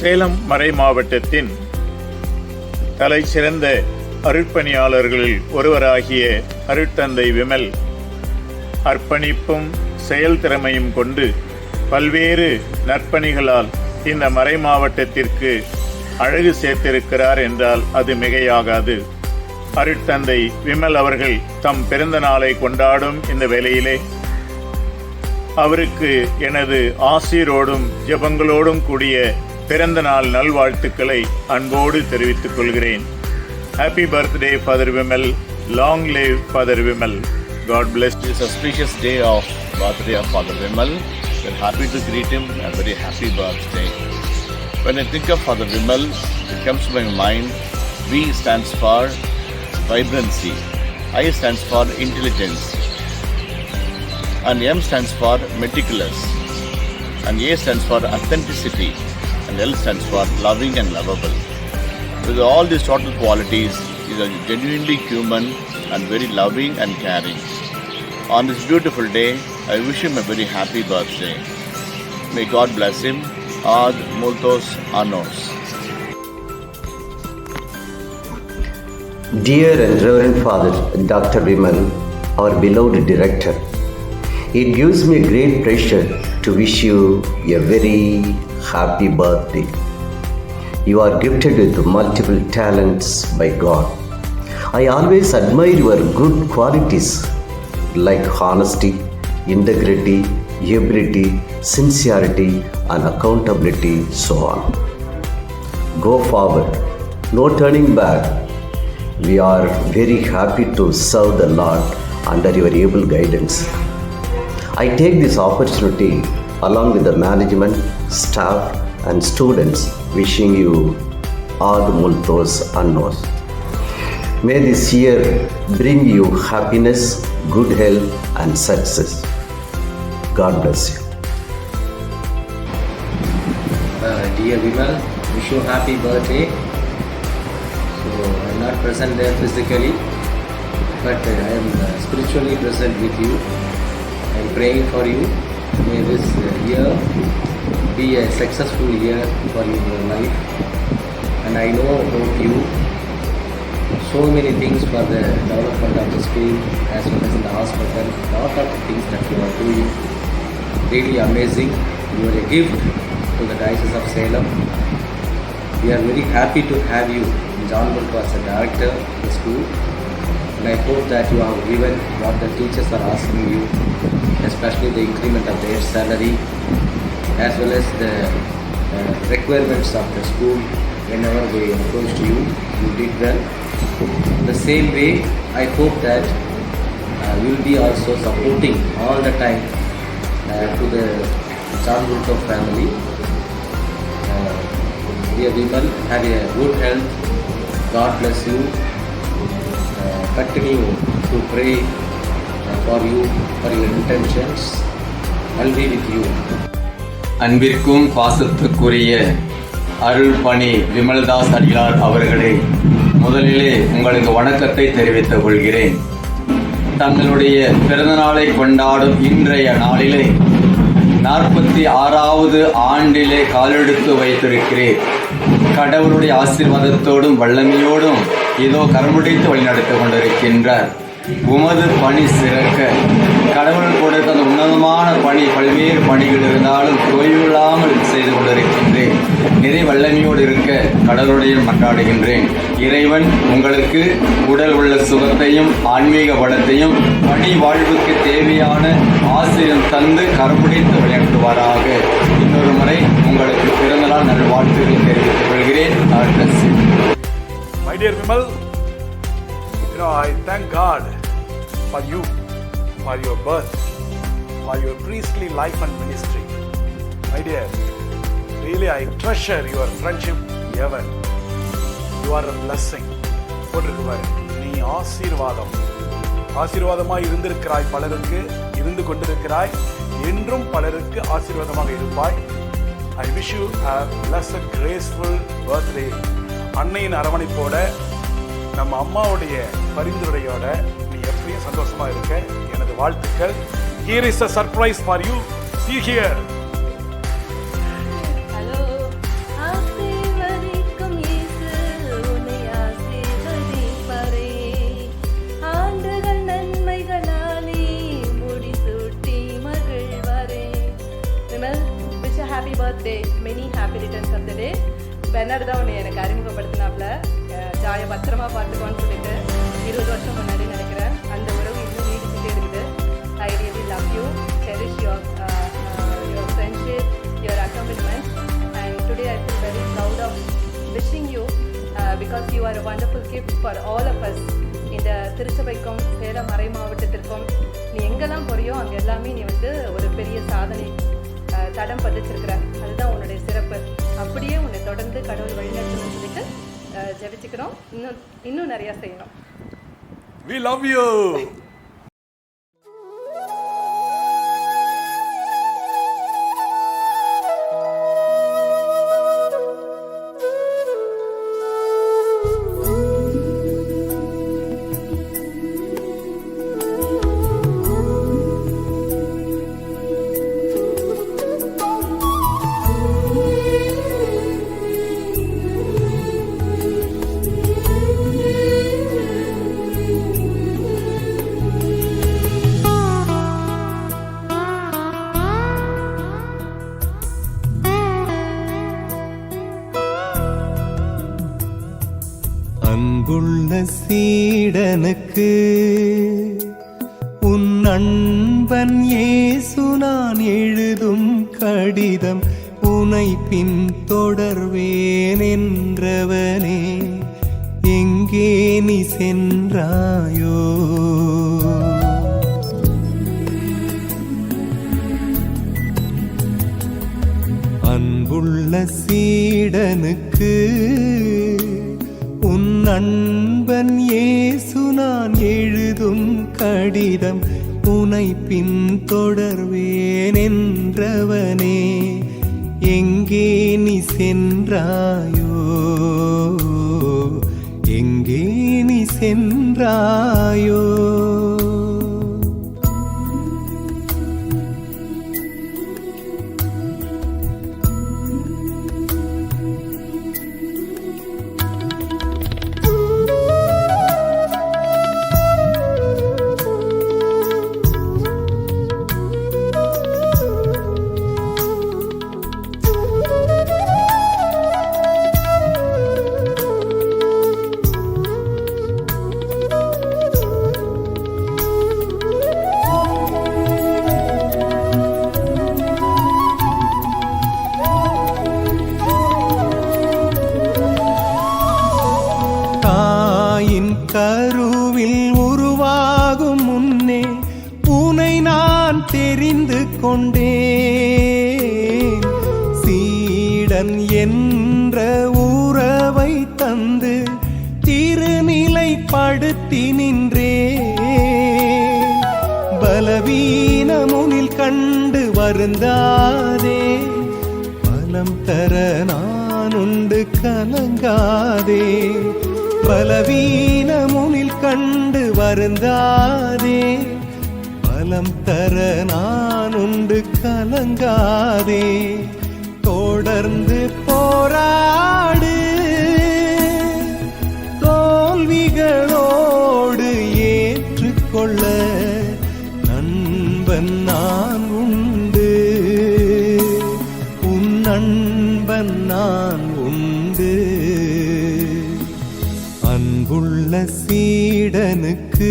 சேலம் மறை மாவட்டத்தின் தலைசிறந்த அருட்பணியாளர்களில் ஒருவராகிய அருட்தந்தை விமல் அர்ப்பணிப்பும் செயல்திறமையும் கொண்டு பல்வேறு நற்பணிகளால் இந்த மறை மாவட்டத்திற்கு அழகு சேர்த்திருக்கிறார் என்றால் அது மிகையாகாது. அருட்தந்தை விமல் அவர்கள் தம் பிறந்த நாளை கொண்டாடும் இந்த வேளையிலே அவருக்கு எனது ஆசீரோடும் ஜெபங்களோடும் கூடிய பிறந்த நாள் நல்வாழ்த்துக்களை அன்போடு தெரிவித்துக் கொள்கிறேன். Happy birthday father Vimal. Long live father Vimal. God bless. This is a auspicious day of birthday of Father Vimal. We are happy to greet him and very happy birthday. When I think of Father Vimal, it comes to my mind, V stands for vibrancy, I stands for intelligence, and M stands for meticulous, and A stands for authenticity, and L stands for loving and lovable. With all these total qualities, he is a genuinely human and very loving and caring. On this beautiful day, I wish him a very happy birthday. May God bless him. Ad multos annos. Dear and Reverend Father Dr. Vimal, our beloved director, it gives me great pleasure to wish you a very happy birthday. You are gifted with multiple talents by God. I always admire your good qualities like honesty, integrity, ability, sincerity and accountability, so on. Go forward, no turning back. We are very happy to serve the Lord under your able guidance. I take this opportunity along with the management, staff and students wishing you ad multos annos. May this year bring you happiness, good health and success. God bless you. Dear Vimal, wish you happy birthday. So I am not present there physically, but I am spiritually present with you. I am praying for you. May this year be a successful year for your life. And I know about you so many things for the development of the school as well as in the hospital. Lot of things that you are doing. Really amazing. You are a gift to the Diocese of Salem. We are very happy to have you in John Bulk as a director of the school. And I hope that you have given what the teachers are asking you, especially the increment of their salary as well as the requirements of the school. Whenever they approached you, you did well. The same way, I hope that you will be also supporting all the time to the John Bulk family. Dear Vimal, have a good health. God bless you. Continue to pray for you, for your intentions. I'll be with you. அன்பிற்கும் பாசத்துக்குரிய அருள்பணி விமல்தாஸ் அடிகளார் அவர்களே, முதலிலே உங்களுக்கு வணக்கத்தை தெரிவித்துக் கொள்கிறேன். தங்களுடைய பிறந்தநாளை கொண்டாடும் இன்றைய நாளிலே 46வது ஆண்டிலே காலெடுத்து வைத்திருக்கிறேன். கடவுளுடைய ஆசீர்வாதத்தோடும் வல்லமையோடும் இதோ கரமுடித்து வழிநடத்தி கொண்டிருக்கின்றார். உமது பணி சிறக்க கடவுள் கொடுத்த அந்த உன்னதமான பணி, பல்வேறு பணிகள் இருந்தாலும் தொய்வில்லாமல் செய்து கொண்டிருக்கின்றேன். நிறை வல்லமையோடு இருக்க கடவுளுடைய மன்றாடுகின்றேன். இறைவன் உங்களுக்கு உடல் உள்ள சுகத்தையும் ஆன்மீக வளத்தையும் பணி வாழ்வுக்கு தேவையான ஆசிரியம் தந்து கரம்பிடித்து விளையாடுவாராக. இன்னொரு முறை உங்களுக்கு பிறந்தநாள் நல்ல வாழ்த்துக்களை தெரிவித்துக் கொள்கிறேன். My dear Vimal, I thank God for you, for your birth, for your priestly life and ministry. My dear, really I treasure your friendship ever. You are a blessing. போட்டிருக்குவார், நீ ஆசீர்வாதமாய் இருந்திருக்கிறாய், பலருக்கு இருந்து கொண்டிருக்கிறாய், என்றும் பலருக்கு ஆசீர்வாதமாக இருப்பாய். I wish you a blessed, graceful birthday. அன்னையின் அரவணைப்போட, நம்ம அம்மாவுடைய பரிந்துரையோட நீ எப்பயும் சந்தோஷமா இருக்க எனது வாழ்த்துக்கள். Here is a surprise for you. See here. Hello. Birthday, many happy returns of the day. பெனர் தான் உன்னை எனக்கு அறிமுகப்படுத்தினாப்ல, ஜாயை பத்திரமா பார்த்துக்கோன்னு சொல்லிட்டு 20 வருஷம் முன்னாடி நினைக்கிறேன். அந்த உறவு இன்னும் நீடிச்சுட்டே இருக்குது. I really love you, cherish your friendship, your accompaniment, and today I feel very proud of wishing you because you are a wonderful gift for all of us. இந்த திருச்சபைக்கும் சேலம் மறை மாவட்டத்திற்கும் நீ எங்கெல்லாம் போறியோ அங்கே எல்லாமே நீ ஒரு பெரிய சாதனை தடம் பதிச்சிருக்கிற. அதுதான் உன்னுடைய சிறப்பு. அப்படியே உன்னை தொடர்ந்து கடவுள் வழிநடத்தணும்னு சொல்லிட்டு ஜெபிச்சுக்கிறோம். இன்னும் நிறையா செய்யணும். We love you. அன்புள்ள சீடனுக்கு உன் அன்பன் இயேசு நான் எழுதும் கடிதம், உனை பின் தொடர்வேன் என்றவனே, எங்கே நீ சென்றாயோ? அன்புள்ள சீடனுக்கு உன் அன்பன் இயேசு நான் எழுதும் கடிதம், உனை பின் தொடர்வேன் என்றவனே, எங்கே நீ சென்றாயோ? எங்கே நீ சென்றாயோ? கருவில் உருவாகும் முன்னே உனை நான் தெரிந்து கொண்டேன். சீடன் என்ற உறவை தந்து திருநிலைப்படுத்தி நின்றேன். பலவீனமுனில் கண்டு வருந்தாதே, பலம் தர நான் உண்டு கலங்காதே. பலவீனமுனில் கண்டு வருந்தாதே, பலம் தர நான் உண்டு கலங்காதே. தொடர்ந்து போராடு, தோல்விகளோடு ஏற்றுக்கொள்ள நண்பன் நான் உண்டு, உன் நண்பன் நான் உண்டு. அன்புள்ள சீடனுக்கு